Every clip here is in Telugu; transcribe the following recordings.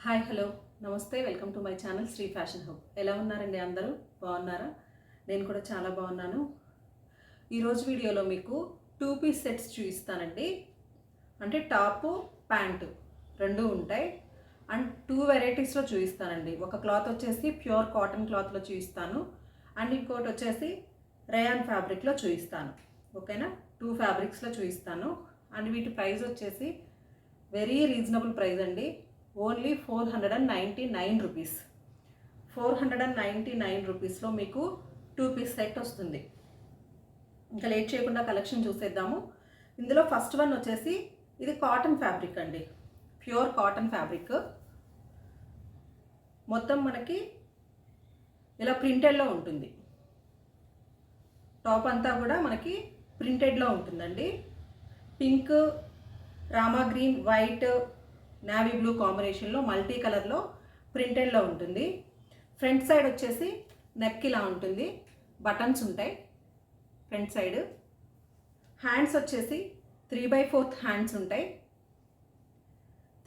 హాయ్ హలో నమస్తే welcome to my channel Shri fashion hub. ఎలా ఉన్నారండి? అందరూ బాగున్నారా? నేను కూడా చాలా బాగున్నాను. ఈరోజు వీడియోలో మీకు 2 పీస్ సెట్స్ చూపిస్తానండి. అంటే టాపు ప్యాంటు రెండు ఉంటాయి అండ్ 2 వెరైటీస్లో చూపిస్తానండి. ఒక క్లాత్ వచ్చేసి ప్యూర్ కాటన్ క్లాత్లో చూపిస్తాను అండ్ ఇంకోటి వచ్చేసి రేయాన్ ఫ్యాబ్రిక్లో చూపిస్తాను. ఓకేనా? 2 ఫ్యాబ్రిక్స్లో చూపిస్తాను అండ్ వీటి ప్రైస్ వచ్చేసి వెరీ రీజనబుల్ ప్రైస్ అండి. Only 499 rupees. 499 రూపీస్లో మీకు 2 పీస్ సెట్ వస్తుంది. ఇంకా లేట్ చేయకుండా కలెక్షన్ చూసేద్దాము. ఇందులో ఫస్ట్ వన్ వచ్చేసి ఇది కాటన్ ఫ్యాబ్రిక్ అండి, ప్యూర్ కాటన్ ఫ్యాబ్రిక్. మొత్తం మనకి ఇలా ప్రింటెడ్లో ఉంటుంది. టాప్ అంతా కూడా మనకి ప్రింటెడ్లో ఉంటుందండి. Pink, Rama green, white, navy blue కాంబినేషన్లో మల్టీ కలర్లో ప్రింటెడ్లో ఉంటుంది. ఫ్రంట్ సైడ్ వచ్చేసి నెక్ ఇలా ఉంటుంది, బటన్స్ ఉంటాయి ఫ్రంట్ సైడ్. హ్యాండ్స్ వచ్చేసి 3/4 హ్యాండ్స్ ఉంటాయి,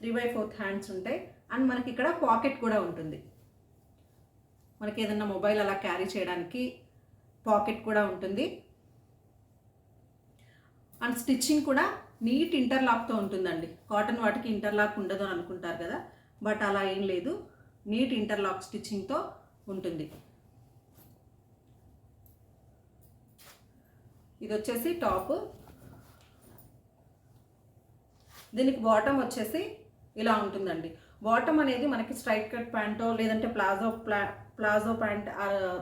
3/4 హ్యాండ్స్ ఉంటాయి అండ్ మనకి ఇక్కడ పాకెట్ కూడా ఉంటుంది. మనకి ఏదన్నా మొబైల్ అలా క్యారీ చేయడానికి పాకెట్ కూడా ఉంటుంది అండ్ స్టిచ్చింగ్ కూడా నీట్ ఇంటర్లాక్తో ఉంటుందండి. కాటన్ వాటికి ఇంటర్లాక్ ఉండదు అని అనుకుంటారు కదా, బట్ అలా ఏం లేదు, నీట్ ఇంటర్లాక్ స్టిచ్చింగ్తో ఉంటుంది. ఇది వచ్చేసి టాప్. దీనికి బాటమ్ వచ్చేసి ఇలా ఉంటుందండి. బాటమ్ అనేది మనకి స్ట్రైట్ కట్ ప్యాంటో లేదంటే palazzo pant,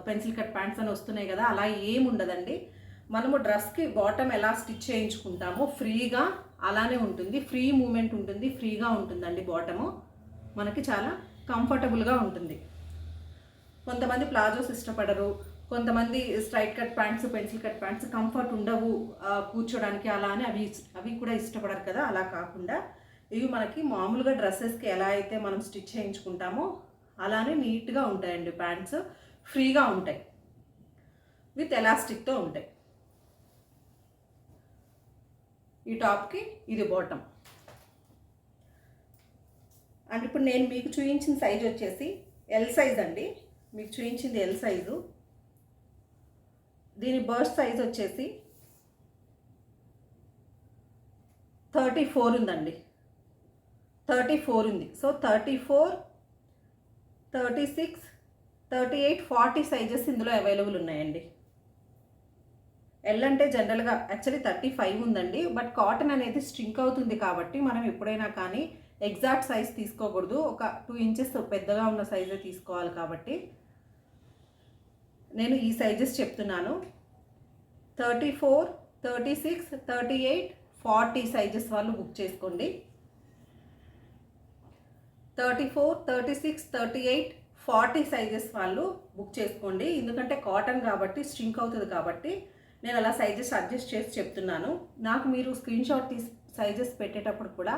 pencil cut pants అని వస్తున్నాయి కదా, అలా ఏమి ఉండదండి. మనము డ్రెస్కి బాటమ్ ఎలా స్టిచ్ చేయించుకుంటామో ఫ్రీగా అలానే ఉంటుంది. ఫ్రీ మూమెంట్ ఉంటుంది, ఫ్రీగా ఉంటుందండి. బాటము మనకి చాలా కంఫర్టబుల్గా ఉంటుంది. కొంతమంది ప్లాజోస్ ఇష్టపడరు, కొంతమంది straight cut pants, pencil cut pants comfort ఉండవు కూర్చోడానికి, అలా అని అవి కూడా ఇష్టపడరు కదా. అలా కాకుండా ఇవి మనకి మామూలుగా డ్రెస్సెస్కి ఎలా అయితే మనం స్టిచ్ చేయించుకుంటామో అలానే నీట్గా ఉంటాయండి. ప్యాంట్స్ ఫ్రీగా ఉంటాయి, విత్ ఎలాస్టిక్తో ఉంటాయి. ఈ టాప్కి ఇది బాటమ్. అండ్ ఇప్పుడు నేను మీకు చూపించిన సైజ్ వచ్చేసి ఎల్ సైజ్ అండి. మీకు చూపించింది ఎల్ సైజు. దీని బర్స్ట్ సైజ్ వచ్చేసి 34 ఉందండి, 34 ఉంది. సో 34, 36, 38, 40 సైజెస్ ఇందులో అవైలబుల్ ఉన్నాయండి. ఎల్ అంటే జనరల్గా యాక్చువల్లీ 35 ఉందండి, బట్ కాటన్ అనేది స్ట్రింక్ అవుతుంది కాబట్టి మనం ఎప్పుడైనా కానీ ఎగ్జాక్ట్ సైజ్ తీసుకోకూడదు. ఒక 2 ఇంచెస్ పెద్దగా ఉన్న సైజే తీసుకోవాలి. కాబట్టి నేను ఈ సైజెస్ చెప్తున్నాను. 34, 36, 38, 40 సైజెస్ వాళ్ళు బుక్ చేసుకోండి. 34, 36, 38, 40 సైజెస్ వాళ్ళు బుక్ చేసుకోండి. ఎందుకంటే కాటన్ కాబట్టి స్ట్రింక్ అవుతుంది కాబట్టి నేను అలా సైజెస్ అడ్జస్ట్ చేసి చెప్తున్నాను. నాకు మీరు స్క్రీన్ షాట్ తీసి సైజెస్ పెట్టేటప్పుడు కూడా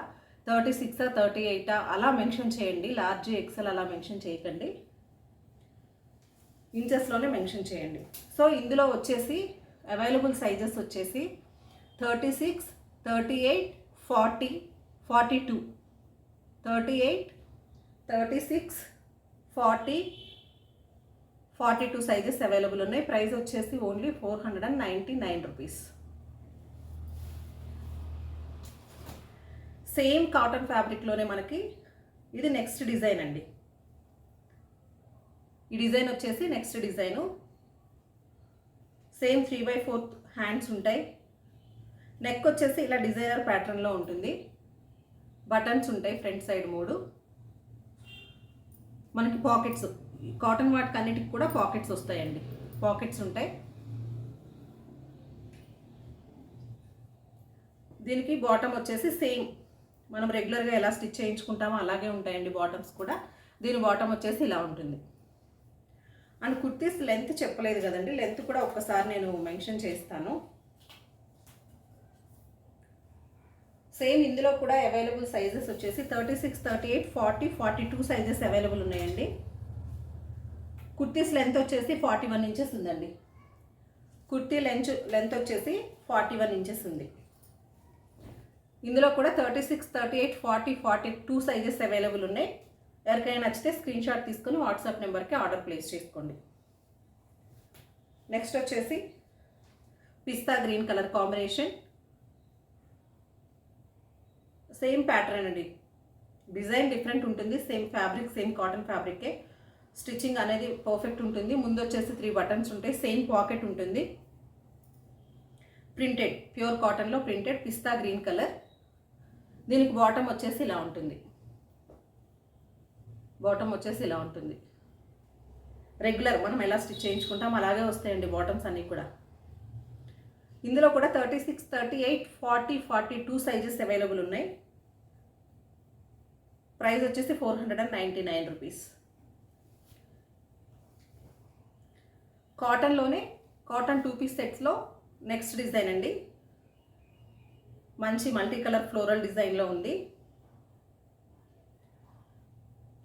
36, 38 అలా మెన్షన్ చేయండి. లార్జ్, ఎక్సెల్ అలా మెన్షన్ చేయకండి, ఇంచెస్లోనే మెన్షన్ చేయండి. సో ఇందులో వచ్చేసి అవైలబుల్ సైజెస్ వచ్చేసి 36, 38, 40, 42, 38, 36, 40, 42 సైజెస్ అవైలబుల్ ఉన్నాయి. ప్రైస్ వచ్చేసి ఓన్లీ 499 రూపీస్. సేమ్ కాటన్ ఫ్యాబ్రిక్లోనే మనకి ఇది నెక్స్ట్ డిజైన్ అండి. ఈ డిజైన్ వచ్చేసి నెక్స్ట్ డిజైను. సేమ్ 3/4 హ్యాండ్స్ ఉంటాయి. నెక్ వచ్చేసి ఇలా డిజైనర్ ప్యాటర్న్లో ఉంటుంది. బటన్స్ ఉంటాయి ఫ్రంట్ సైడ్ 3. మనకి పాకెట్స్, కాటన్ వాటికి అన్నిటికి కూడా పాకెట్స్ వస్తాయండి, పాకెట్స్ ఉంటాయి. దీనికి బాటమ్ వచ్చేసి సేమ్ మనం రెగ్యులర్గా ఎలా స్టిచ్ చేయించుకుంటామో అలాగే ఉంటాయండి బాటమ్స్ కూడా. దీని బాటమ్ వచ్చేసి ఇలా ఉంటుంది. అండ్ కుర్తీస్ లెంత్ చెప్పలేదు కదండి, లెంత్ కూడా ఒక్కసారి నేను మెన్షన్ చేస్తాను. సేమ్ ఇందులో కూడా అవైలబుల్ సైజెస్ వచ్చేసి 36, 38, 40, 42 సైజెస్ అవైలబుల్ ఉన్నాయండి. కుర్తీస్ లెంత్ వచ్చేసి 41 ఇంచెస్ ఉందండి. కుర్తీ లెంత్ వచ్చేసి 41 ఇంచెస్ ఉంది. ఇందులో కూడా 36, 38, 40, 42 సైజెస్ అవైలబుల్ ఉన్నాయి. ఎవరికైనా నచ్చితే స్క్రీన్ షాట్ తీసుకొని వాట్సాప్ నెంబర్కి ఆర్డర్ ప్లేస్ చేసుకోండి. నెక్స్ట్ వచ్చేసి pista green colour combination, same pattern అండి, డిజైన్ డిఫరెంట్ ఉంటుంది, సేమ్ ఫ్యాబ్రిక్, సేమ్ కాటన్ ఫ్యాబ్రికే. స్టిచ్చింగ్ అనేది పర్ఫెక్ట్ ఉంటుంది. ముందు వచ్చేసి 3 బటన్స్ ఉంటాయి, సేమ్ పాకెట్ ఉంటుంది. ప్రింటెడ్, ప్యూర్ కాటన్లో ప్రింటెడ్ పిస్తా గ్రీన్ కలర్. దీనికి బాటమ్ వచ్చేసి ఇలా ఉంటుంది. బాటమ్ వచ్చేసి ఇలా ఉంటుంది. రెగ్యులర్ మనం ఎలా స్టిచ్ చేయించుకుంటాం అలాగే వస్తాయండి బాటమ్స్ అన్నీ కూడా. ఇందులో కూడా 36, 38, 40, 42 సైజెస్ అవైలబుల్ ఉన్నాయి. ప్రైస్ వచ్చేసి 499 రూపీస్. కాటన్లోనే కాటన్ 2 పీస్ సెట్స్లో నెక్స్ట్ డిజైన్ అండి. మంచి మల్టీ కలర్ ఫ్లోరల్ డిజైన్లో ఉంది.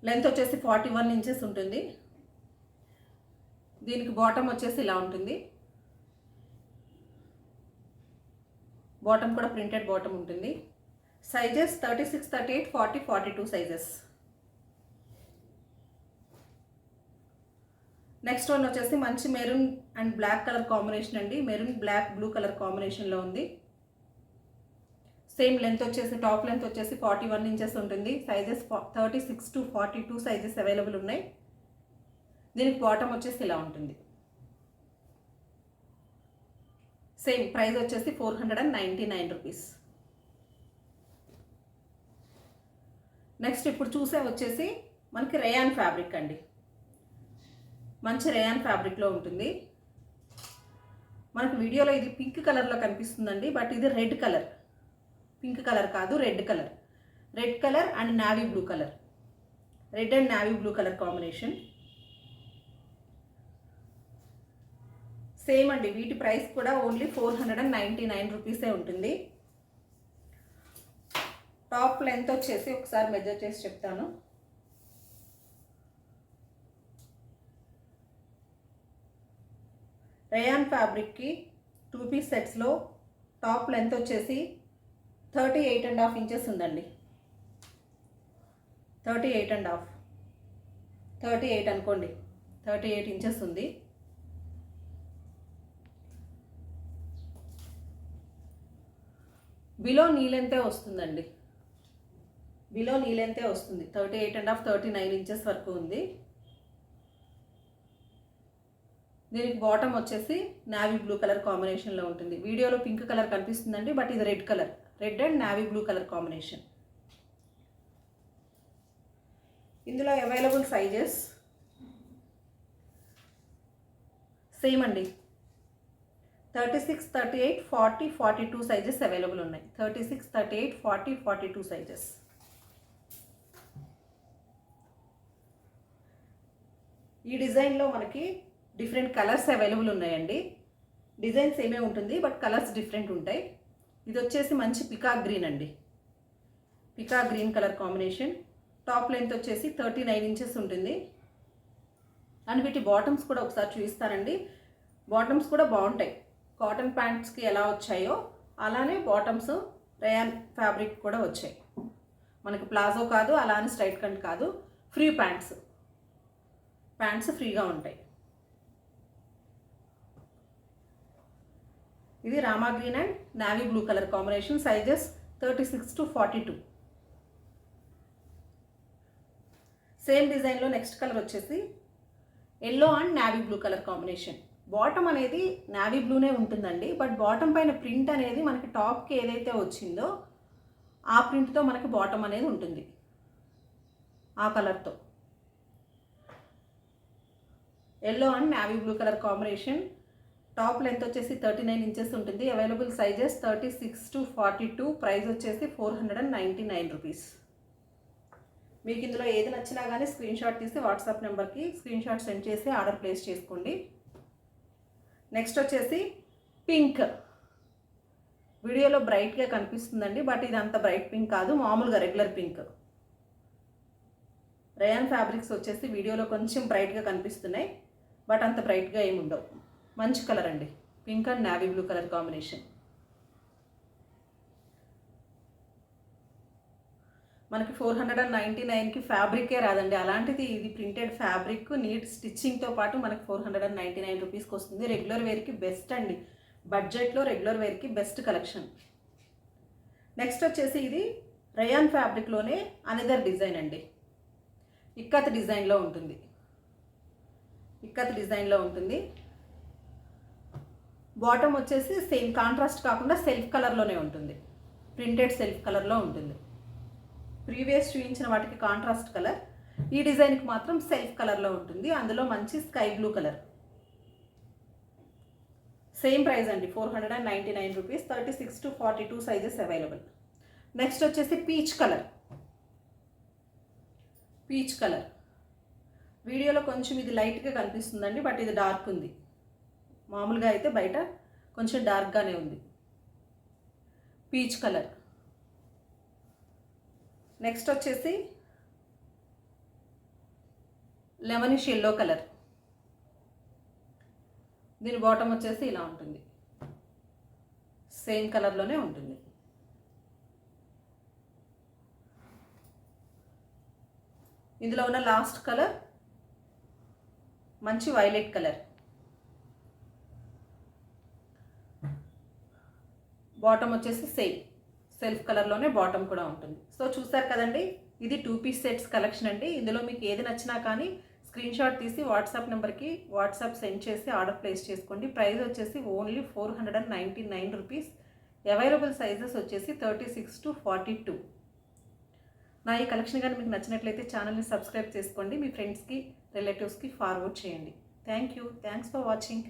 లెంత్ వచ్చేసి 41 ఇంచెస్ ఉంటుంది. దీనికి బాటమ్ వచ్చేసి ఇలా ఉంటుంది. బాటమ్ కూడా ప్రింటెడ్ బాటమ్ ఉంటుంది. Sizes 36, 38, 40, 42 sizes. నెక్స్ట్ వన్ వచ్చేసి మంచి maroon and black colour combination అండి. మెరూన్ బ్లాక్ బ్లూ కలర్ కాంబినేషన్లో ఉంది. సేమ్ లెంత్ వచ్చేసి టాప్ లెంత్ వచ్చేసి 41 ఇంచెస్ ఉంటుంది. సైజెస్ 36 to 42 సైజెస్ అవైలబుల్ ఉన్నాయి. దీనికి బాటమ్ వచ్చేసి ఇలా ఉంటుంది. సేమ్ ప్రైస్ వచ్చేసి 499 రూపీస్. నెక్స్ట్ ఇప్పుడు చూసే వచ్చేసి మనకి రేయాన్ ఫ్యాబ్రిక్ అండి. మంచి రేయాన్ ఫ్యాబ్రిక్లో ఉంటుంది. మనకు వీడియోలో ఇది పింక్ కలర్లో కనిపిస్తుందండి, బట్ ఇది రెడ్ కలర్. పింక్ కలర్ కాదు, red colour. Red colour and navy blue colour. Red and navy blue colour combination. Same అండి, వీటి ప్రైస్ కూడా ఓన్లీ 499 రూపీసే ఉంటుంది. టాప్ లెంత్ వచ్చేసి ఒకసారి మెజర్ చేసి చెప్తాను. రేయాన్ ఫ్యాబ్రిక్కి 2 పీస్ సెట్స్లో టాప్ లెంత్ వచ్చేసి 38.5 ఇంచెస్ ఉందండి. 38 అనుకోండి, 38 ఇంచెస్ ఉంది. బిలో నీ లెంతే వస్తుందండి. బిలో నీ లెంతే వస్తుంది. 38.5, 39 ఇంచెస్ వరకు ఉంది. దీనికి బాటమ్ వచ్చేసి నావీ బ్లూ కలర్ కాంబినేషన్లో ఉంటుంది. వీడియోలో పింక్ కలర్ కనిపిస్తుందండి, బట్ ఇది red colour. Red and navy blue colour combination. ఇందులో అవైలబుల్ సైజెస్ సేమ్ అండి. 36, 38, 40, 42 సైజెస్ అవైలబుల్ ఉన్నాయి. 36, 38, 40, 42 సైజెస్. ఈ డిజైన్లో మనకి డిఫరెంట్ కలర్స్ అవైలబుల్ ఉన్నాయండి. డిజైన్ సేమే ఉంటుంది, బట్ కలర్స్ డిఫరెంట్ ఉంటాయి. ఇది వచ్చేసి మంచి పికాక్ గ్రీన్ అండి. Peacock green colour combination. Top length వచ్చేసి 39 ఇంచెస్ ఉంటుంది. అండ్ వీటి బాటమ్స్ కూడా ఒకసారి చూపిస్తానండి. బాటమ్స్ కూడా బాగుంటాయి. కాటన్ ప్యాంట్స్కి ఎలా వచ్చాయో అలానే బాటమ్స్ రేయాన్ ఫ్యాబ్రిక్ కూడా వచ్చాయి. మనకి ప్లాజో కాదు, అలానే స్ట్రైట్ కట్ కాదు, ఫ్రీ ప్యాంట్స్ ఫ్రీగా ఉంటాయి. ఇది Rama green and navy blue colour combination. Sizes 36 to 42. Same డిజైన్లో నెక్స్ట్ కలర్ వచ్చేసి yellow and navy blue colour combination. Bottom అనేది నావీ బ్లూనే ఉంటుందండి, బట్ బాటమ్ పైన ప్రింట్ అనేది మనకి టాప్కి ఏదైతే వచ్చిందో ఆ ప్రింట్తో మనకి బాటమ్ అనేది ఉంటుంది, ఆ కలర్తో. Yellow and navy blue colour combination. Top length వచ్చేసి 39 ఇంచెస్ ఉంటుంది. Available sizes 36 to 42. ప్రైస్ వచ్చేసి 499 రూపీస్. మీకు ఇందులో ఏది నచ్చినా కానీ స్క్రీన్ షాట్ తీసి వాట్సాప్ నెంబర్కి స్క్రీన్ షాట్ సెండ్ చేసి ఆర్డర్ ప్లేస్ చేసుకోండి. నెక్స్ట్ వచ్చేసి పింక్. వీడియోలో బ్రైట్గా కనిపిస్తుందండి, బట్ ఇది అంత బ్రైట్ పింక్ కాదు, మామూలుగా రెగ్యులర్ పింక్. రేయాన్ ఫ్యాబ్రిక్స్ వచ్చేసి వీడియోలో కొంచెం బ్రైట్గా కనిపిస్తున్నాయి, బట్ అంత బ్రైట్గా ఏమి ఉండవు. మంచి కలర్ అండి, pink and navy blue colour combination. మనకి 499కి ఫ్యాబ్రికే రాదండి. అలాంటిది ఇది ప్రింటెడ్ ఫ్యాబ్రిక్ నీట్ స్టిచ్చింగ్తో పాటు మనకి 499 రూపీస్కి వస్తుంది. రెగ్యులర్ వేర్కి బెస్ట్ అండి. బడ్జెట్లో రెగ్యులర్ వేర్కి బెస్ట్ కలెక్షన్. నెక్స్ట్ వచ్చేసి ఇది రయాన్ ఫ్యాబ్రిక్లోనే అనదర్ డిజైన్ అండి. ఇక్కత్ డిజైన్లో ఉంటుంది. ఇక్కత్ డిజైన్లో ఉంటుంది. బాటమ్ వచ్చేసి సేమ్ కాంట్రాస్ట్ కాకుండా సెల్ఫ్ కలర్లోనే ఉంటుంది. ప్రింటెడ్ సెల్ఫ్ కలర్లో ఉంటుంది. ప్రీవియస్ చూపించిన వాటికి కాంట్రాస్ట్ కలర్, ఈ డిజైన్కి మాత్రం సెల్ఫ్ కలర్లో ఉంటుంది. అందులో మంచి sky blue colour. Same price అండి, 499 rupees. 36 to 42 sizes available. Next వచ్చేసి పీచ్ కలర్. పీచ్ కలర్ వీడియోలో కొంచెం ఇది లైట్గా కనిపిస్తుందండి, బట్ ఇది డార్క్ ఉంది. మామూలుగా అయితే బయట కొంచెం డార్క్గానే ఉంది. Peach colour. నెక్స్ట్ వచ్చేసి లెమనిష్ ఎల్లో కలర్. దీని బాటమ్ వచ్చేసి ఇలా ఉంటుంది. సేమ్ కలర్లోనే ఉంటుంది. ఇందులో ఉన్న లాస్ట్ కలర్ మంచి వైలెట్ కలర్. బాటమ్ వచ్చేసి సేమ్ సెల్ఫ్ కలర్లోనే బాటమ్ కూడా ఉంటుంది. సో చూసారు కదండి, ఇది 2 పీస్ సెట్స్ కలెక్షన్ అండి. ఇందులో మీకు ఏది నచ్చినా కానీ స్క్రీన్ షాట్ తీసి వాట్సాప్ నెంబర్కి వాట్సాప్ సెండ్ చేసి ఆర్డర్ ప్లేస్ చేసుకోండి. ప్రైస్ వచ్చేసి ఓన్లీ 499 రూపీస్. అవైలబుల్ సైజెస్ వచ్చేసి 36 to 42. నా ఈ కలెక్షన్ కానీ మీకు నచ్చినట్లయితే ఛానల్ని సబ్స్క్రైబ్ చేసుకోండి. మీ ఫ్రెండ్స్కి రిలేటివ్స్కి ఫార్వర్డ్ చేయండి. Thanks for watching.